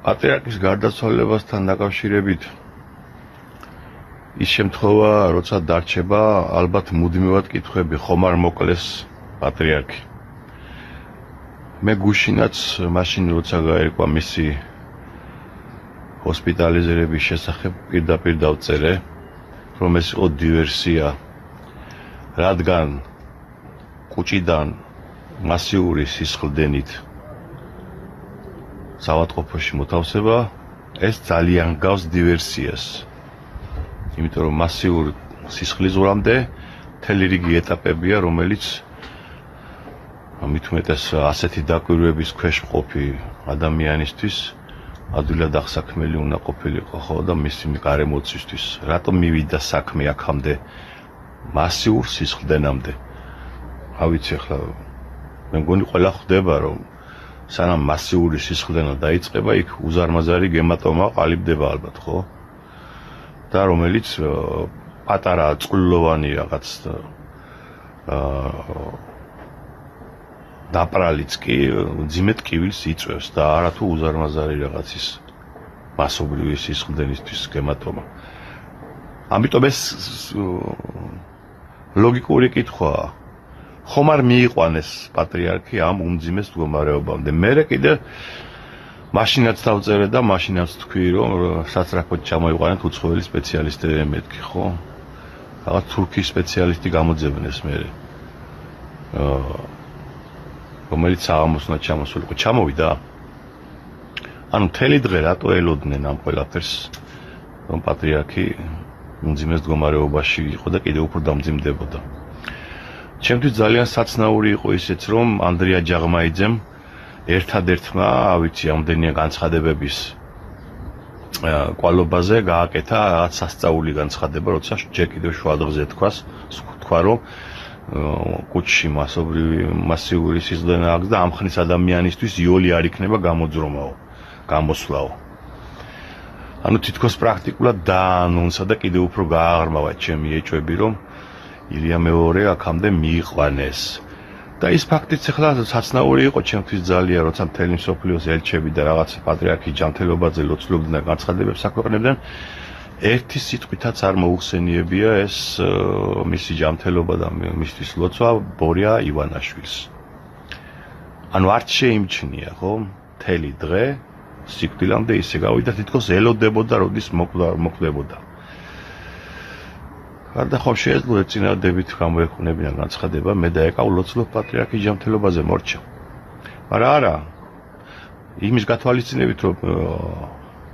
პატრიარქის გარდაცვალებასთან დაკავშირებით ის შემთხვევა, როცა დარჩება, ალბათ მუდმივად კითხვები, ხომ არ მოკლეს პატრიარქი. მე გუშინაც მაშინ როცა გაერკვა მისი ჰოსპიტალიზირების შესახებ პირდაპირ დავწერე, რომ ეს იყო დივერსია, რადგან კუჭიდან მასიური სისხლდენით საავადმყოფოში მოთავსება, ეს ძალიან გავს დივერსიას. იმიტომ რომ მასიურ სისხლიზღვრამდე მთელი რიგი ეტაპებია, რომელიც მით უმეტეს ასეთი დაკვირვების ქვეშ მყოფი ადამიანისთვის ადვილად აღსაქმელი უნდა ყოფილიყო, ხო, და მისი გარემოცისთვის. რატომ მივიდა საქმე აქამდე მასიურ სისხლდენამდე? რა ვიცი, ახლა მე მგონი ყველა ხვდება, რომ სანამ მასიური სისხლდენა დაიწყება, იქ უზარმაზარი გემატომა ყალიბდება ალბათ, ხო? და რომელიც პატარა წყლოვანი რაღაც დაპრალიც კი ძიმედ კივილს იწვევს და არათუ უზარმაზარი რაღაცის მასობრივი სისხლდენისთვის გემატომა. ამიტომ ეს ლოგიკური კითხვაა. ხომ არ მიიყვანეს პატრიარქი ამ უმძიმეს მდგომარეობამდე? მე კიდე მაშინაც დავწერე და მაშინაც თქვი, რომ სასწრაფოდ ჩამოიყვანეთ უცხოელი სპეციალისტები, მეთქი, ხო? რაღაც თურქის სპეციალისტი გამოძებნეს მე. რომელიც საღამოსნად ჩამოსულიყო. ჩამოვიდა. ანუ მთელი დღე რატო ელოდნენ ამ ყველაფერს, რომ პატრიარქი უმძიმეს მდგომარეობაში იყო და კიდევ უფრო დამძიმდებოდა. ჩემთვის ძალიან საცნაური იყო ისეც, რომ ანდრია ჯაღმაიძემ ერთადერთმა, ვიცი, ამდენია განცხადებების კვალობაზე გააკეთა რაღაც სასწაული განცხადება, როცა ჯერ კიდევ შუადღეზე თქვა, რომ კუჭში მასიური სისხლდენა აქვს და ამ ხნის ადამიანისთვის იოლი არ იქნება გამოსვლაო. ანუ თითქოს პრაქტიკულად დაანონსა და კიდევ უფრო გააღრმავა ჩემი ეჭვები, რომ ილია მეორე აქამდე მიიყვანეს. და ის ფაქტიც ახლა საცნაური იყო ჩემთვის ძალიან, როცა მთელი მსოფლიოს ელჩები და რაღაც პატრიარქის ჯანმრთელობაზე ლოცულობდნენ და განცხადებებს აქვეყნებდნენ, ერთი სიტყვითაც არ მოუხსენიებია ეს მისი ჯანმრთელობა და მისთვის ლოცვა ბორია ივანაშვილს. ანუ არც შეიმჩნია, ხო, მთელი დღე სიკვდილამდე ისე გავიდა, თითქოს ელოდებოდა, როდის მოკვდებოდა. გარდა ხომ შეეძლო ეწინააღმდეგებით გამოექვნებინა განცხადება, მე დაეკავ ლოცულობ პატრიარქის ჯანმრთელობაზე მორჩა. მაგრამ არა, იმის გათვალისწინებით, რომ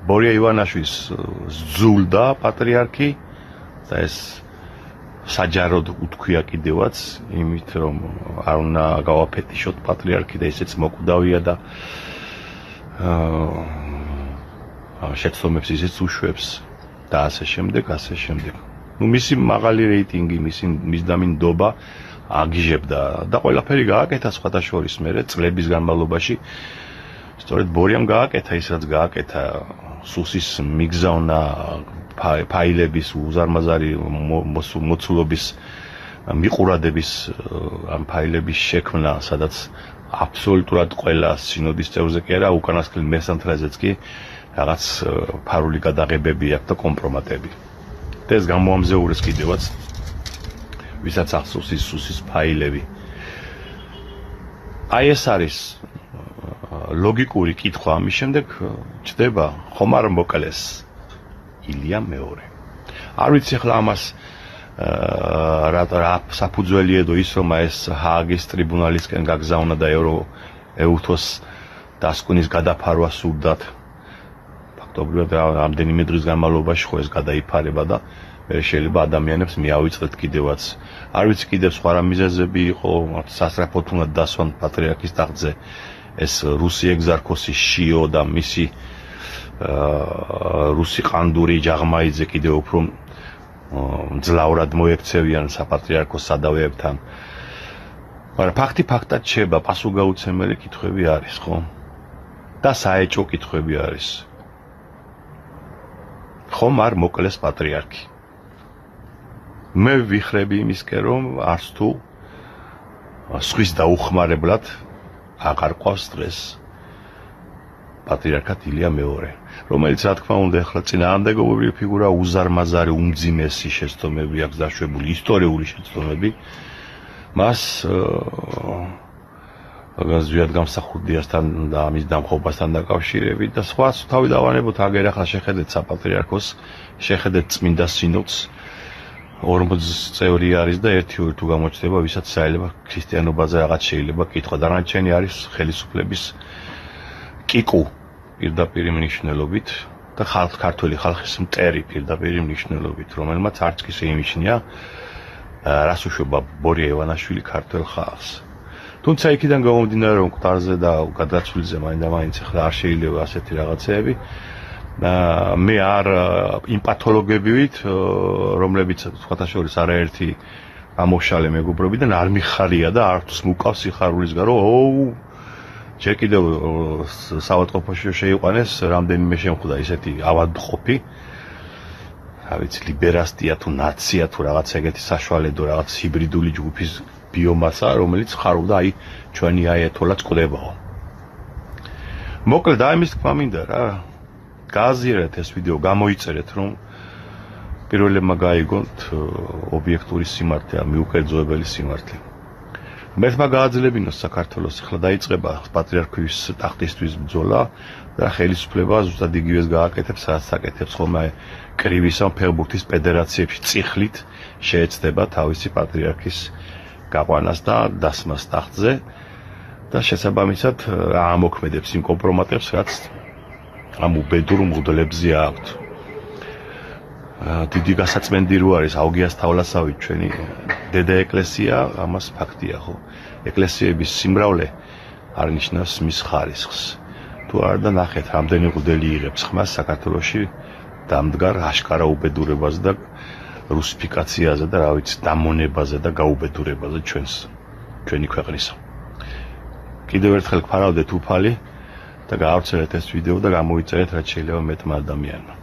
ბორია ივანაშვილს ზულდა პატრიარქი და ეს საჯაროდ უთქვია კიდევაც, იმით რომ არ უნდა გავაფეტიშოთ პატრიარქი და ისეც მოკვდავია და შეცდომებს ისეც უშვებს და ასე შემდეგ. მისი მაღალი რეიტინგი, მის დამინდობა აგიჟებდა და ყველაფერი გააკეთა სხვათა შორის მერე წლების განმავლობაში. სწორედ ბორიამ გააკეთა ის, რაც გააკეთა, სუსის მიგზავნა ფაილების უზარმაზარი მოცულობის მიყურადების ამ ფაილების შექმნა, სადაც აბსოლუტურად ყველა სინოდის წევრზე კი არა, უკანასკნელ მესამთლეზეც კი რაღაც ფარული გადაღებები აქვს და კომპრომატები. და ეს გამოამზეურეს კიდევაც, ვისაც ახსოვს ის სუსის ფაილები. აი ეს არის ლოგიკური კითხვა, ამის შემდეგ ჩდება, ხომ არ მოკლეს ილია მეორე. არ ვიცი ახლა ამას რა საფუძველი ედო ის, რომ ეს ჰააგის ტრიბუნალისკენ გაგზავნა და ეუთოს დასკვნის გადაფარვა სურდათ. ფაქტობრივად რამდენიმე დღის განმავლობაში ხო ეს გადაიფარება და მე შეიძლება ადამიანებს მიავიწყდეთ კიდევაც. არ ვიცი კიდევ სხვა რა მიზეზები იყო, სასწრაფოდ უნდა დასვან პატრიარქის ტახტზე ეს რუსი ეგზარქოსი შიო და მისი რუსი ყანდური ჯაღმაიძე კიდევ უფრო მძლავრად მოექცევიან საპატრიარქოს სადავეებთან. მაგრამ ფაქტი ფაქტად შეება, პასუხგაუცემელი კითხვები არის, ხო? და საეჭვო კითხვები არის. ხომ არ მოკლეს პატრიარქი? მე ვიხრები იმისკენ, რომ არც თუ სხვის დაუხმარებლად აღარ ყავს დღეს პატრიარქად ილია მეორე, რომელიც რა თქმა უნდა ახლა წინააღმდეგობრივი ფიგურა, უზარმაზარი, უმძიმესი შეცდომები აქვს დაშვებული, ისტორიული შეცდომები, მას ზვიად გამსახურდიასთან და ამის დამხობასთან დაკავშირებით და სხვა თავი დავანებოთ, აგერ ახლა შეხედეთ საპატრიარქოს, შეხედეთ წმინდა სინოდს, 40 წევრი არის და 1-2 თუ გამოჩნდება, ვისაც შეიძლება ქრისტიანობაზე რაღაც შეიძლება კითხვა. დანარჩენი არის ხელისუფლების კიკუ პირდაპირ მნიშვნელობით და ქართული ხალხის მტერი პირდაპირ მნიშვნელობით, რომელმაც არც კი შეიმჩნია რას უშვება ბორია ივანაშვილი ქართულ ხალხს. თუმცა იქიდან გამომდინარე, რომ მკვდარზე და გადაცვლიზე მაინდა-მაინც ახლა არ შეიძლება ასეთი რაღაცეები. მე არ იმ პათოლოგებივით, რომლებიც სხვათა შორის არაერთი ამოშალე მეგობრობიდან არ მიხარია და არც მუკავს სიხარულის გარო, ჯერ კიდევ საავადმყოფოში შეიყვანეს, რამდენიმე შემხვდა ისეთი ავადმყოფი, რა ვიცი, ლიბერასტია თუ ნაცია თუ რაღაც ეგეთი საშუალედო, რაღაც ჰიბრიდული ჯგუფის ბიომასა, რომელიც ხარობდა აი ჩვენი აიათოლაც ყდებაო. მოკლედ ამის თქმა მინდა რა, გააზიარეთ ეს ვიდეო, გამოიწერეთ, რომ პირველებმა გაიგონთ ობიექტური სიმართლე, მიუკერძოებელი სიმართლე. მერთმა გააძლებინოს საქართველოს, ახლა დაიწყება პატრიარქის ტახტისთვის ბრძოლა და ხელისუფლება ზუსტად იგივეს გააკეთებს, რაც აკეთებს ხოლმე კრივისა ფეხბურთის ფედერაციებში წიხლით შეეცდება თავისი პატრიარქის გაყვანას და დასმას ტახტზე და შესაბამისად ამოქმედებს იმ კომპრომატებს, რაც ამ უბედურ მღვდლებზე აქვთ. დიდი გასაწმენდი რო არის აუგიას თავლასავით ჩვენი დედა ეკლესია, ამას ფაქტია ხო. ეკლესიების სიმრავლე არ ნიშნავს მის ხარისხს. თუ არა და ნახეთ, რამდენი მღვდელი იღებს ხმას საქართველოში დამდგარ აშკარა უბედურებაზე და რუსიფიკაციაზე და რა ვიცი, დამონებაზე და გაუბედურებაზე ჩვენი ქვეყნისა. კიდევ ერთხელ გფარავდეთ უფალი და გაავრცელეთ ეს ვიდეო და გამოიწერეთ რაც შეიძლება მეტმა ადამიანმა.